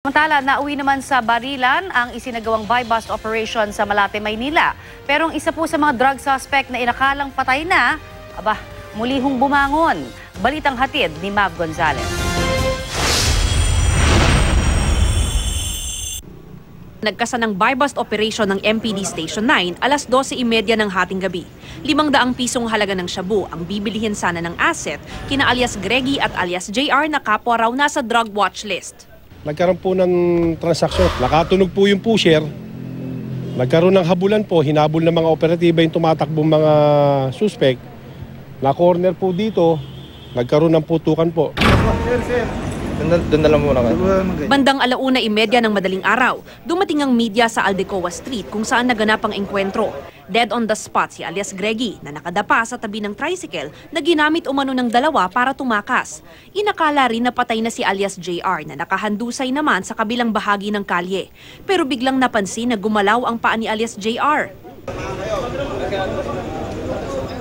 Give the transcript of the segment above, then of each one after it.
Samantala, nauwi naman sa barilan ang isinagawang buy-bust operation sa Malate, Maynila. Pero ang isa po sa mga drug suspect na inakalang patay na, muli hong bumangon. Balitang hatid ni Mav Gonzalez. Nagkasa ng buy-bust operation ng MPD Station 9 alas 12:30 ng hating gabi. 500 pisong halaga ng shabu ang bibilihin sana ng asset kina alias Greggy at alias JR na kapwa raw nasa drug watch list. Nagkaroon po ng transaksyon. Nakatunog po yung pusher. Nagkaroon ng habulan po. Hinabol ng mga operatiba yung tumatakbong mga suspect. Na-corner po dito. Nagkaroon ng putukan po. Sir. Doon na lang muna kayo. Bandang 1:30 ng madaling araw, dumating ang media sa Aldecoa Street kung saan naganap ang engkwentro. Dead on the spot si alias Greggy na nakadapa sa tabi ng tricycle na ginamit umano ng dalawa para tumakas. Inakala rin na patay na si alias JR na nakahandusay naman sa kabilang bahagi ng kalye. Pero biglang napansin na gumalaw ang paa ni alias JR.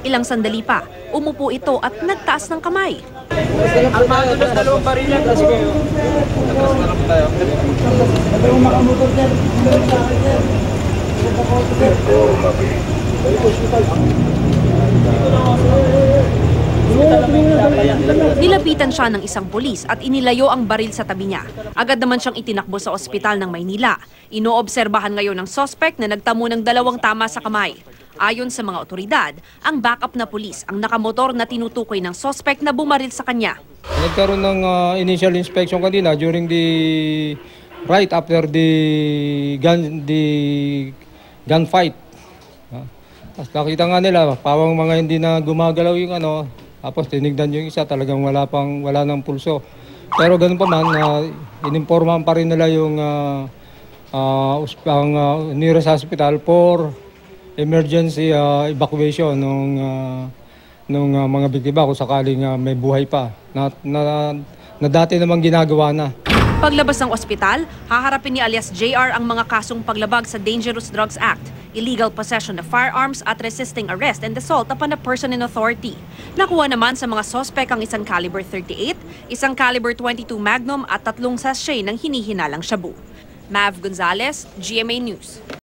Ilang sandali pa, umupo ito at nagtaas ng kamay. Ang mga doon sa dalawang barilan kasi kayo. Atras na lang tayo. Nilapitan siya ng isang pulis at inilayo ang baril sa tabi niya. Agad naman siyang itinakbo sa ospital ng Maynila. Inoobserbahan ngayon ng suspect na nagtamo ng 2 tama sa kamay. Ayon sa mga otoridad, ang backup na pulis ang nakamotor na tinutukoy ng suspect na bumaril sa kanya. Nagkaroon ng initial inspection kanina during right after the gunfight. Tapos nakita nga nila, pawang mga hindi na gumagalaw yung tapos tinignan yung isa, talagang wala ng pulso. Pero ganun pa man, inimpormahan pa rin nila yung nearest hospital for emergency evacuation nung mga biktima kung sakaling may buhay pa na dati namang ginagawa na. Paglabas ng ospital, haharapin ni alias JR ang mga kasong paglabag sa Dangerous Drugs Act, illegal possession of firearms at resisting arrest and assault upon a person in authority. Nakuha naman sa mga sospek ang isang caliber 38, isang caliber 22 Magnum at 3 sachet ng hinihinalang shabu. Mav Gonzalez, GMA News.